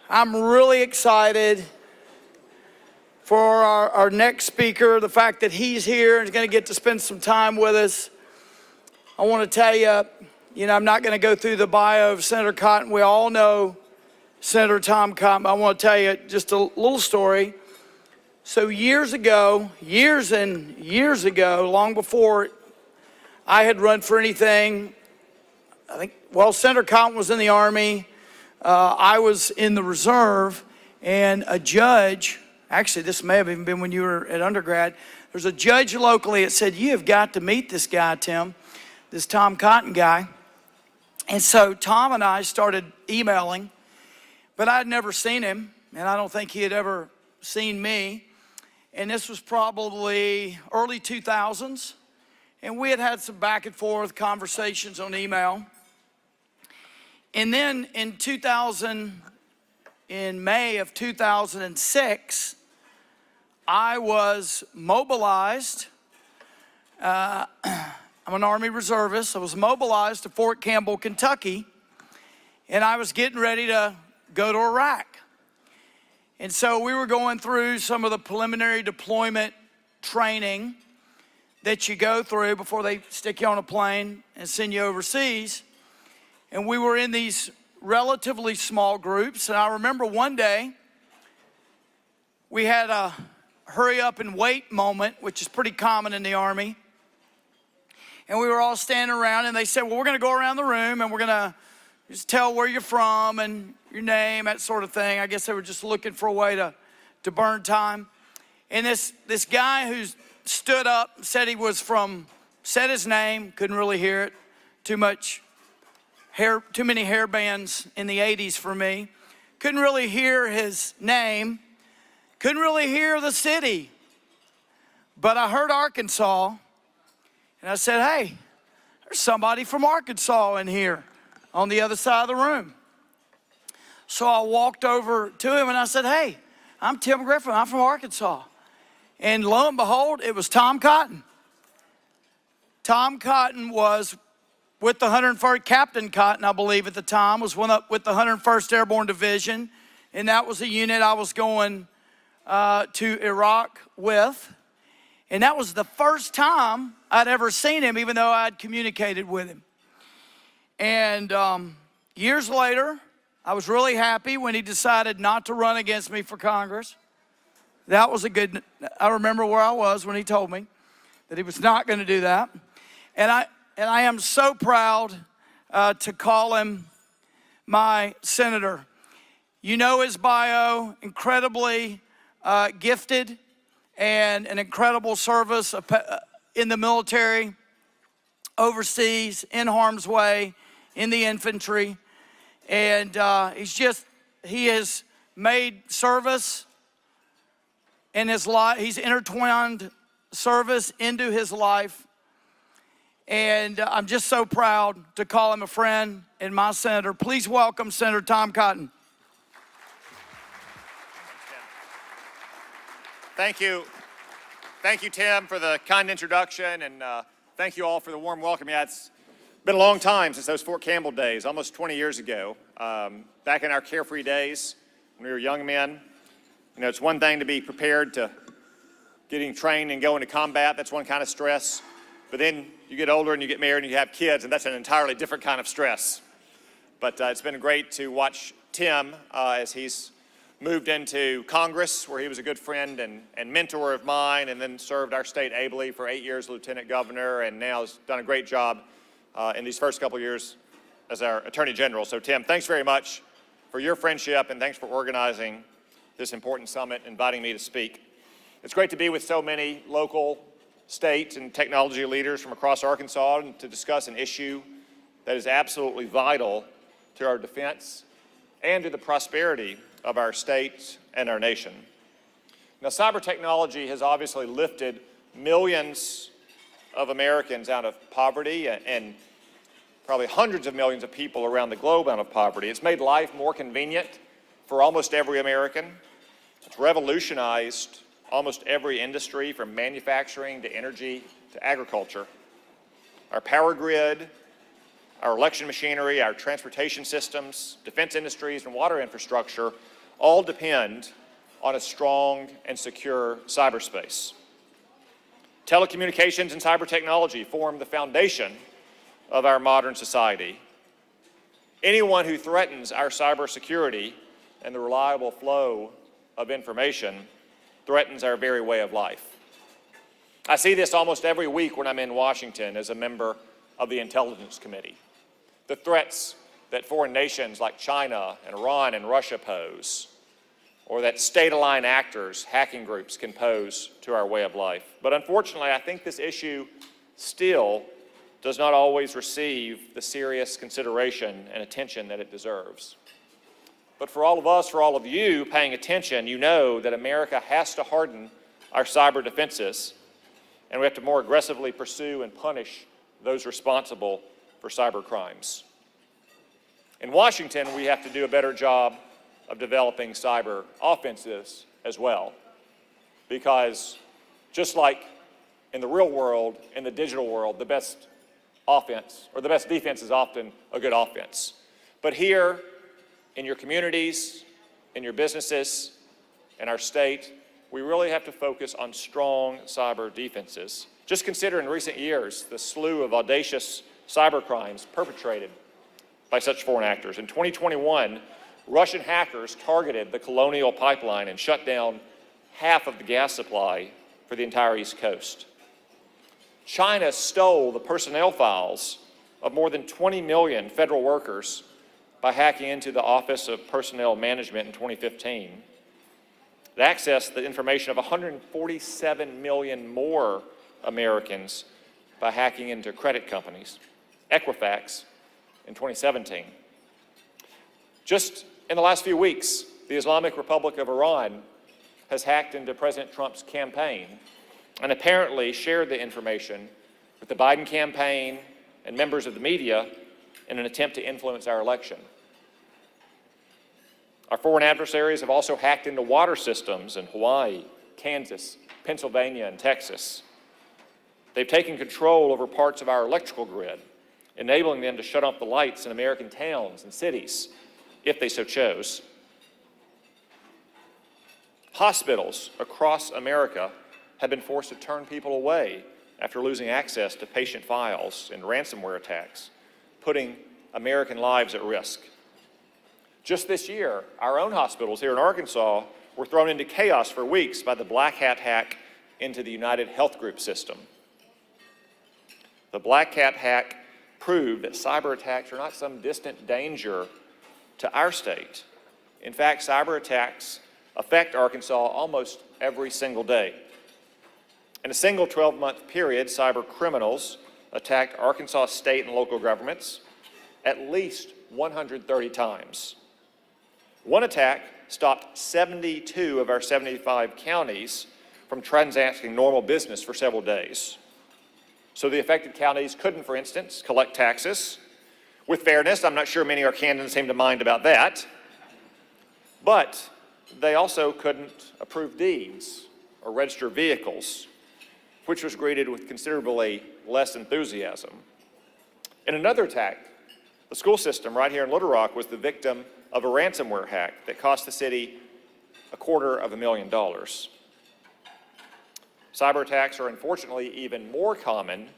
I'm really excited for our next speaker, the fact that he's here and is going to get to spend some time with us. I want to tell you, I'm not going to go through the bio of Senator Cotton. We all know Senator Tom Cotton. I want to tell you just a little story. So years and years ago, long before I had run for anything, Senator Cotton was in the Army. I was in the reserve, and a judge, actually this may have even been when you were at undergrad, there's a judge locally that said, "You have got to meet this guy, Tim, this Tom Cotton guy." And so Tom and I started emailing, but I had never seen him, and I don't think he had ever seen me. And this was probably early 2000s, and we had had some back and forth conversations on email. And then in May of 2006, I was mobilized. I'm an Army reservist. I was mobilized to Fort Campbell, Kentucky, and I was getting ready to go to Iraq. And so we were going through some of the preliminary deployment training that you go through before they stick you on a plane and send you overseas. And we were in these relatively small groups. And I remember one day we had a hurry up and wait moment, which is pretty common in the Army. And we were all standing around, and they said, "Well, we're going to go around the room and we're going to just tell where you're from and your name," that sort of thing. I guess they were just looking for a way to burn time. And this guy who stood up said he was said his name, couldn't really hear it, too many hair bands in the 80s for me. Couldn't really hear his name, couldn't really hear the city. But I heard Arkansas, and I said, "Hey, there's somebody from Arkansas in here on the other side of the room." So I walked over to him and I said, "Hey, I'm Tim Griffin, I'm from Arkansas." And lo and behold, it was Tom Cotton. Tom Cotton was with the 101st, Captain Cotton, I believe at the time, was with the 101st Airborne Division. And that was a unit I was going to Iraq with. And that was the first time I'd ever seen him, even though I'd communicated with him. And years later, I was really happy when he decided not to run against me for Congress. That was I remember where I was when he told me that he was not going to do that. And I am so proud to call him my senator. You know his bio, incredibly gifted and an incredible service in the military, overseas, in harm's way, in the infantry. And he has made service in his life. He's intertwined service into his life. And I'm just so proud to call him a friend and my senator. Please welcome Senator Tom Cotton. Thank you. Thank you, Tim, for the kind introduction, and thank you all for the warm welcome. Yeah, it's been a long time since those Fort Campbell days, almost 20 years ago. Back in our carefree days, when we were young men, it's one thing to be prepared to getting trained and go into combat. That's one kind of stress. But then you get older and you get married and you have kids, and that's an entirely different kind of stress. But it's been great to watch Tim as he's moved into Congress, where he was a good friend and mentor of mine, and then served our state ably for 8 years, lieutenant governor, and now has done a great job in these first couple years as our Attorney General. So Tim, thanks very much for your friendship, and thanks for organizing this important summit, inviting me to speak. It's great to be with so many local, state, and technology leaders from across Arkansas and to discuss an issue that is absolutely vital to our defense and to the prosperity of our state and our nation. Now, cyber technology has obviously lifted millions of Americans out of poverty and probably hundreds of millions of people around the globe out of poverty. It's made life more convenient for almost every American. It's revolutionized almost every industry, from manufacturing to energy to agriculture. Our power grid our election machinery, our transportation systems, defense industries, and water infrastructure all depend on a strong and secure cyberspace. Telecommunications and cyber technology form the foundation of our modern society. Anyone who threatens our cybersecurity and the reliable flow of information threatens our very way of life. I see this almost every week when I'm in Washington as a member of the Intelligence Committee. The threats that foreign nations like China and Iran and Russia pose, or that state-aligned actors, hacking groups can pose to our way of life. But unfortunately, I think this issue still does not always receive the serious consideration and attention that it deserves. But for all of us, for all of you paying attention, you know that America has to harden our cyber defenses, and we have to more aggressively pursue and punish those responsible for cyber crimes. In Washington, we have to do a better job of developing cyber offenses as well, because just like in the real world, in the digital world, the best offense or the best defense is often a good offense. But here, in your communities, in your businesses, in our state, we really have to focus on strong cyber defenses. Just consider in recent years the slew of audacious cyber crimes perpetrated by such foreign actors. In 2021, Russian hackers targeted the Colonial Pipeline and shut down half of the gas supply for the entire East Coast. China stole the personnel files of more than 20 million federal workers by hacking into the Office of Personnel Management in 2015. It accessed the information of 147 million more Americans by hacking into credit companies, Equifax, in 2017. Just in the last few weeks, the Islamic Republic of Iran has hacked into President Trump's campaign and apparently shared the information with the Biden campaign and members of the media in an attempt to influence our election. Our foreign adversaries have also hacked into water systems in Hawaii, Kansas, Pennsylvania, and Texas. They've taken control over parts of our electrical grid, enabling them to shut off the lights in American towns and cities, if they so chose. Hospitals across America have been forced to turn people away after losing access to patient files in ransomware attacks, putting American lives at risk. Just this year, our own hospitals here in Arkansas were thrown into chaos for weeks by the Black Hat hack into the United Health Group system. The Black Hat hack proved that cyber attacks are not some distant danger to our state. In fact, cyber attacks affect Arkansas almost every single day. In a single 12-month period, cyber criminals attacked Arkansas state and local governments at least 130 times. One attack stopped 72 of our 75 counties from transacting normal business for several days. So the affected counties couldn't, for instance, collect taxes. With fairness, I'm not sure many Arkansans seem to mind about that. But they also couldn't approve deeds or register vehicles, which was greeted with considerably less enthusiasm. In another attack, the school system right here in Little Rock was the victim of a ransomware hack that cost the city $250,000. Cyber attacks are unfortunately even more common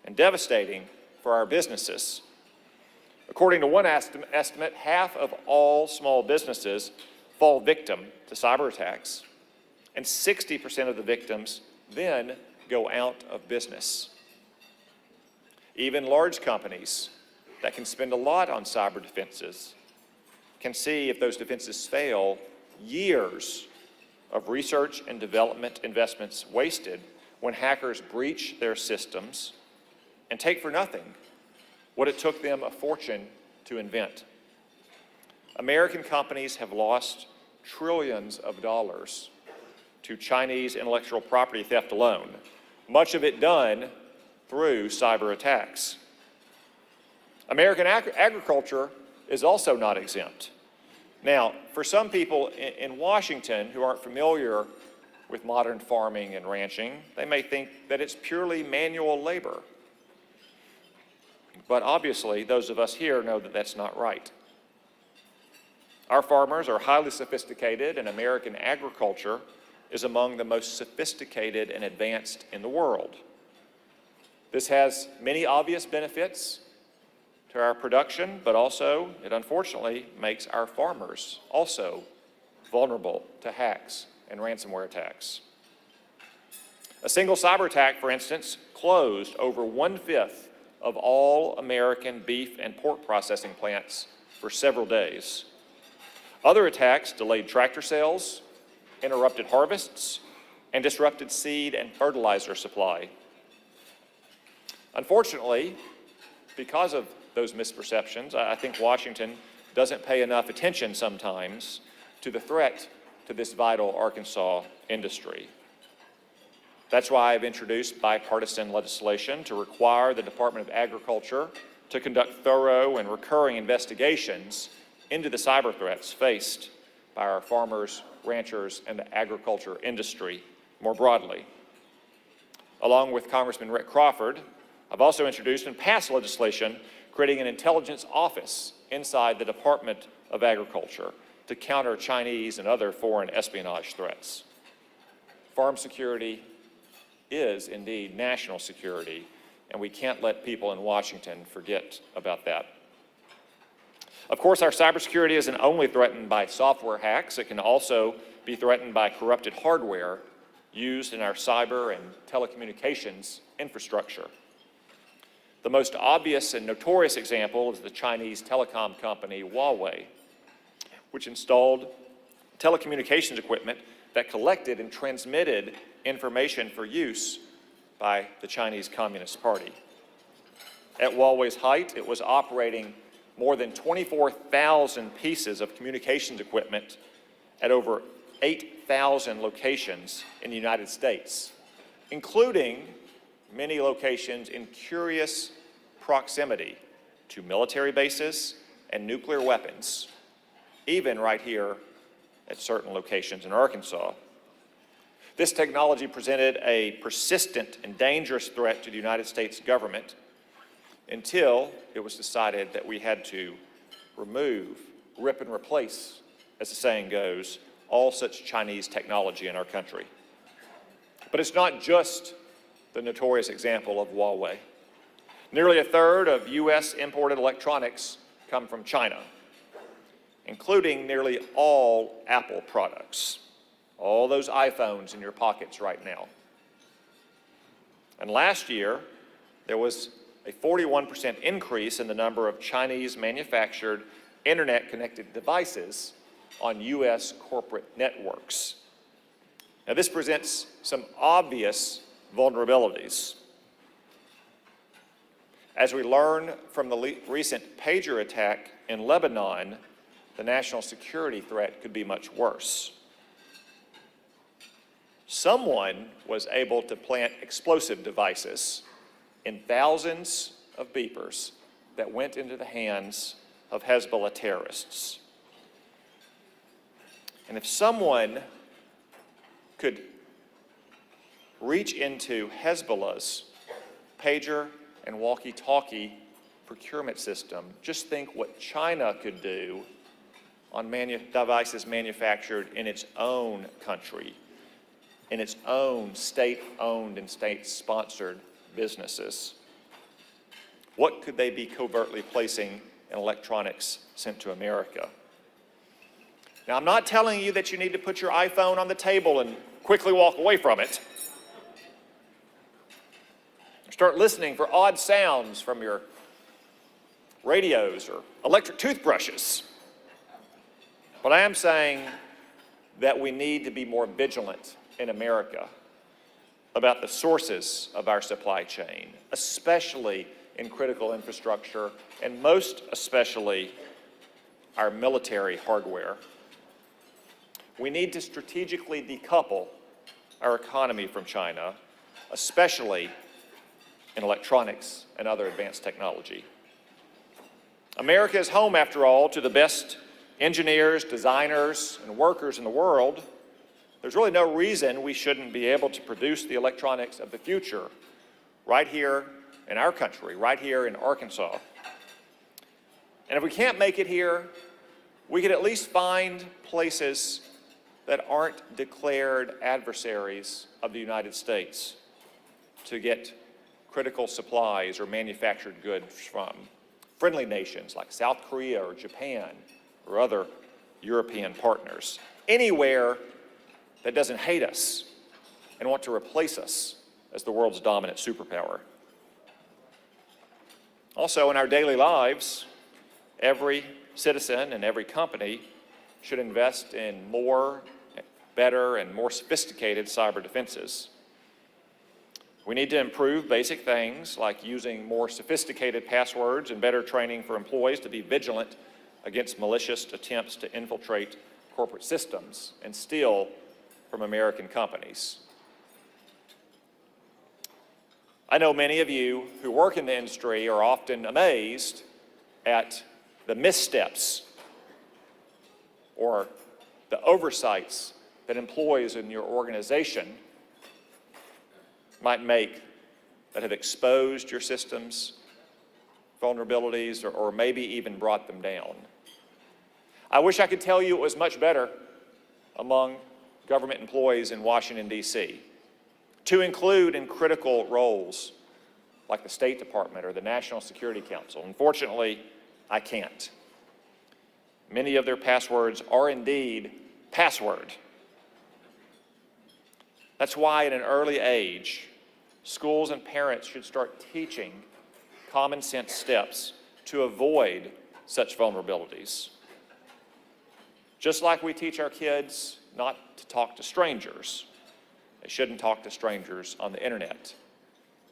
and devastating for our businesses. According to one estimate, half of all small businesses fall victim to cyber attacks, and 60% of the victims then go out of business. Even large companies that can spend a lot on cyber defenses can see, if those defenses fail, years of research and development investments wasted when hackers breach their systems and take for nothing what it took them a fortune to invent. American companies have lost trillions of dollars to Chinese intellectual property theft alone, much of it done through cyber attacks. American agriculture is also not exempt. Now, for some people in Washington who aren't familiar with modern farming and ranching, they may think that it's purely manual labor. But obviously, those of us here know that that's not right. Our farmers are highly sophisticated, and American agriculture is among the most sophisticated and advanced in the world. This has many obvious benefits to our production, but also it unfortunately makes our farmers also vulnerable to hacks and ransomware attacks. A single cyber attack, for instance, closed over 1/5 of all American beef and pork processing plants for several days. Other attacks delayed tractor sales, interrupted harvests, and disrupted seed and fertilizer supply. Unfortunately, because of those misperceptions, I think Washington doesn't pay enough attention sometimes to the threat to this vital Arkansas industry. That's why I've introduced bipartisan legislation to require the Department of Agriculture to conduct thorough and recurring investigations into the cyber threats faced by our farmers, ranchers, and the agriculture industry more broadly. Along with Congressman Rick Crawford, I've also introduced and passed legislation creating an intelligence office inside the Department of Agriculture to counter Chinese and other foreign espionage threats. Farm security is indeed national security, and we can't let people in Washington forget about that. Of course, our cybersecurity isn't only threatened by software hacks, it can also be threatened by corrupted hardware used in our cyber and telecommunications infrastructure. The most obvious and notorious example is the Chinese telecom company Huawei, which installed telecommunications equipment that collected and transmitted information for use by the Chinese Communist Party. At Huawei's height, it was operating more than 24,000 pieces of communications equipment at over 8,000 locations in the United States, including many locations in curious proximity to military bases and nuclear weapons, even right here at certain locations in Arkansas. This technology presented a persistent and dangerous threat to the United States government until it was decided that we had to remove, rip and replace, as the saying goes, all such Chinese technology in our country. But it's not just the notorious example of Huawei. Nearly 1/3 of U.S. imported electronics come from China, including nearly all Apple products, all those iPhones in your pockets right now. And last year, there was a 41% increase in the number of Chinese-manufactured internet-connected devices on U.S. corporate networks. Now, this presents some obvious vulnerabilities. As we learn from the recent pager attack in Lebanon, the national security threat could be much worse. Someone was able to plant explosive devices in thousands of beepers that went into the hands of Hezbollah terrorists. And if someone could reach into Hezbollah's pager and walkie-talkie procurement system, just think what China could do on devices manufactured in its own country, in its own state-owned and state-sponsored businesses. What could they be covertly placing in electronics sent to America? Now, I'm not telling you that you need to put your iPhone on the table and quickly walk away from it. Start listening for odd sounds from your radios or electric toothbrushes. But I am saying that we need to be more vigilant in America about the sources of our supply chain, especially in critical infrastructure, and most especially our military hardware. We need to strategically decouple our economy from China, especially in electronics and other advanced technology. America is home, after all, to the best engineers, designers, and workers in the world. There's really no reason we shouldn't be able to produce the electronics of the future right here in our country, right here in Arkansas. And if we can't make it here, we could at least find places that aren't declared adversaries of the United States to get critical supplies or manufactured goods from. Friendly nations like South Korea or Japan or other European partners. Anywhere that doesn't hate us and want to replace us as the world's dominant superpower. Also, in our daily lives, every citizen and every company should invest in more, better, and more sophisticated cyber defenses. We need to improve basic things like using more sophisticated passwords and better training for employees to be vigilant against malicious attempts to infiltrate corporate systems and steal from American companies. I know many of you who work in the industry are often amazed at the missteps or the oversights that employees in your organization might make that have exposed your systems, vulnerabilities, or maybe even brought them down. I wish I could tell you it was much better among government employees in Washington, D.C., to include in critical roles like the State Department or the National Security Council. Unfortunately, I can't. Many of their passwords are indeed password. That's why at an early age, schools and parents should start teaching common sense steps to avoid such vulnerabilities. Just like we teach our kids not to talk to strangers, they shouldn't talk to strangers on the internet.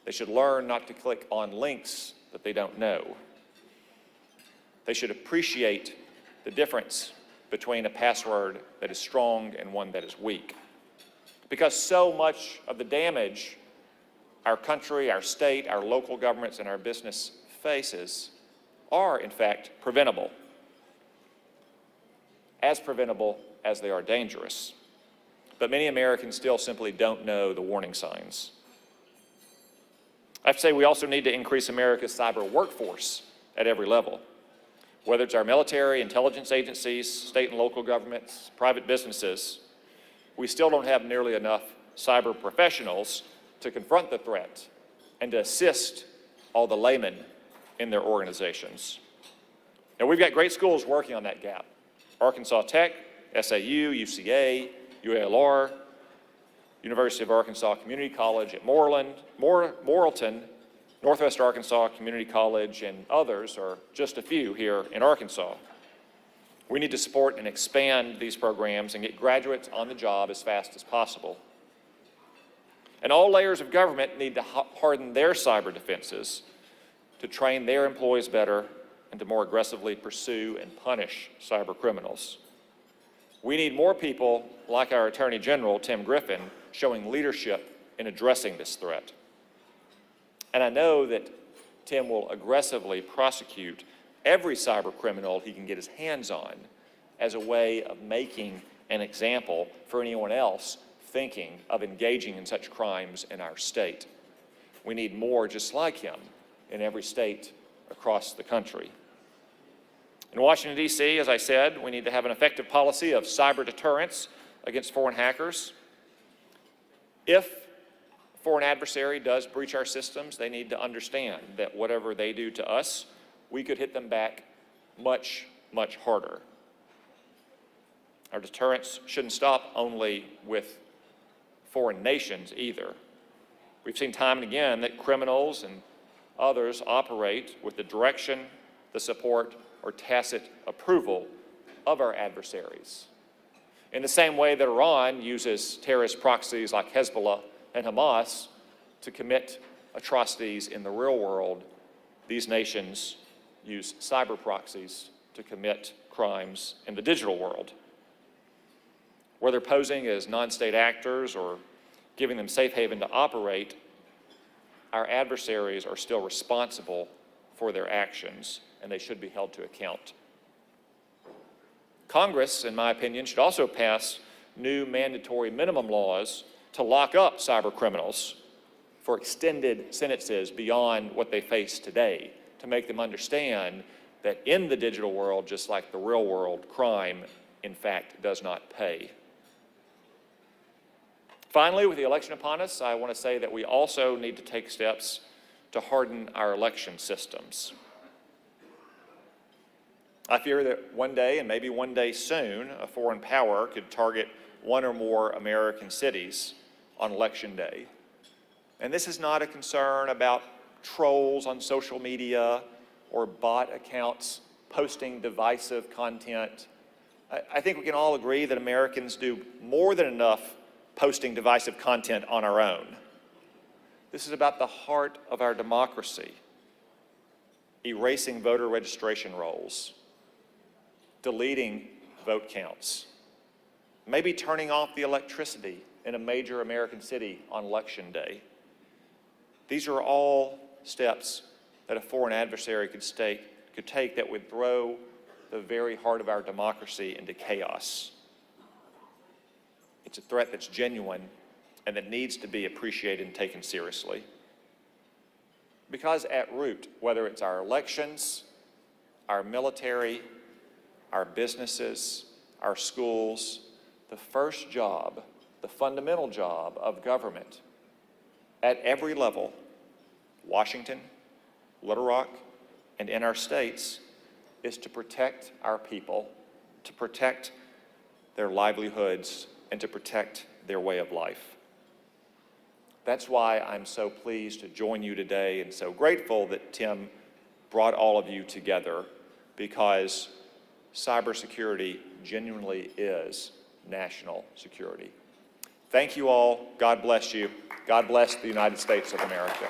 They should learn not to click on links that they don't know. They should appreciate the difference between a password that is strong and one that is weak. Because so much of the damage our country, our state, our local governments, and our business faces are, in fact, preventable. As preventable as they are dangerous. But many Americans still simply don't know the warning signs. I have to say we also need to increase America's cyber workforce at every level. Whether it's our military, intelligence agencies, state and local governments, private businesses, we still don't have nearly enough cyber professionals to confront the threat and to assist all the laymen in their organizations. Now, we've got great schools working on that gap. Arkansas Tech, SAU, UCA, UALR, University of Arkansas Community College at Moreland, Morrilton, Northwest Arkansas Community College, and others are just a few here in Arkansas. We need to support and expand these programs and get graduates on the job as fast as possible. And all layers of government need to harden their cyber defenses to train their employees better and to more aggressively pursue and punish cyber criminals. We need more people like our Attorney General, Tim Griffin, showing leadership in addressing this threat. And I know that Tim will aggressively prosecute every cyber criminal he can get his hands on as a way of making an example for anyone else thinking of engaging in such crimes in our state. We need more just like him in every state across the country. In Washington, D.C., as I said, we need to have an effective policy of cyber deterrence against foreign hackers. If a foreign adversary does breach our systems, they need to understand that whatever they do to us, we could hit them back much, much harder. Our deterrence shouldn't stop only with foreign nations either. We've seen time and again that criminals and others operate with the direction, the support, or tacit approval of our adversaries. In the same way that Iran uses terrorist proxies like Hezbollah and Hamas to commit atrocities in the real world, these nations use cyber proxies to commit crimes in the digital world. Whether posing as non-state actors or giving them safe haven to operate, our adversaries are still responsible for their actions, and they should be held to account. Congress, in my opinion, should also pass new mandatory minimum laws to lock up cyber criminals for extended sentences beyond what they face today, to make them understand that in the digital world, just like the real world, crime, in fact, does not pay. Finally, with the election upon us, I want to say that we also need to take steps to harden our election systems. I fear that one day, and maybe one day soon, a foreign power could target one or more American cities on election day. And this is not a concern about trolls on social media or bot accounts posting divisive content. I think we can all agree that Americans do more than enough posting divisive content on our own. This is about the heart of our democracy: erasing voter registration rolls, deleting vote counts, maybe turning off the electricity in a major American city on election day. These are all steps that a foreign adversary could take that would throw the very heart of our democracy into chaos. It's a threat that's genuine and that needs to be appreciated and taken seriously. Because at root, whether it's our elections, our military, our businesses, our schools, the first job, the fundamental job of government at every level, Washington, Little Rock, and in our states, is to protect our people, to protect their livelihoods, and to protect their way of life. That's why I'm so pleased to join you today and so grateful that Tim brought all of you together, because cybersecurity genuinely is national security. Thank you all. God bless you. God bless the United States of America.